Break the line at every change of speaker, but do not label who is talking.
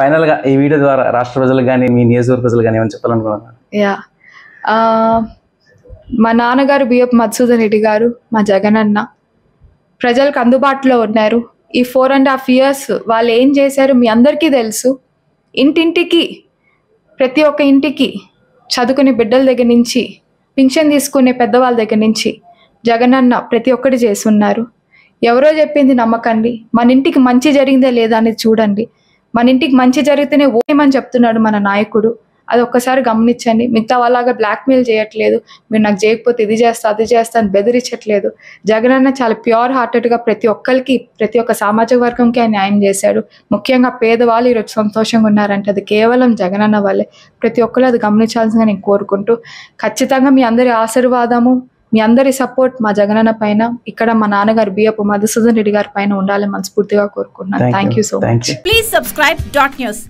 Final గా ఈ video ద్వారా రాష్ట్ర ప్రజలకు కానీ మీ నియోజకవర్గ ప్రజలకు కానీ ఏమైనా చెప్పాలనుకున్నాను?
మా నాన్నగారు బిఎఫ్ మధుసూదన్ రెడ్డి గారు, మా జగనన్న ప్రజలకు అందుబాటులో ఉన్నారు. ఈ 4.5 years వాళ్ళు ఏం చేశారు మీ అందరికీ తెలుసు. ఇంటింటికి, ప్రతి ఒక్క ఇంటికి చదువుకునే బిడ్డల దగ్గర నుంచి, పింఛన్ తీసుకునే పెద్దవాళ్ళ దగ్గర నుంచి జగనన్న ప్రతి ఒక్కటి చేస్తున్నారు. ఎవరో చెప్పింది నమ్మకండి. మన ఇంటికి మంచి జరిగిందా లేదా అనేది చూడండి. మన ఇంటికి మంచి జరిగితేనే ఓమని చెప్తున్నాడు మన నాయకుడు. అది ఒక్కసారి గమనించండి. మిగతా వాళ్ళగా బ్లాక్మెయిల్ చేయట్లేదు. మీరు నాకు చేయకపోతే ఇది చేస్తా అది చేస్తా అని బెదిరించట్లేదు. జగనన్న చాలా ప్యూర్ హార్టెడ్గా ప్రతి ఒక్కరికి, ప్రతి ఒక్క సామాజిక వర్గంకి ఆయన న్యాయం చేశాడు. ముఖ్యంగా పేదవాళ్ళు ఈరోజు సంతోషంగా ఉన్నారంటే అది కేవలం జగనన్న వల్లే. ప్రతి ఒక్కరు అది గమనించాల్సిందిగా నేను కోరుకుంటూ, ఖచ్చితంగా మీ అందరి ఆశీర్వాదము, మీ అందరి సపోర్ట్ మా జగనన్న పైన, ఇక్కడ మా నాన్నగారు బిఎఫ్ మధుసూదన్ రెడ్డి గారి పైన ఉండాలని మనస్ఫూర్తిగా కోరుకుంటున్నాను. Thank you so much.
Please subscribe .news.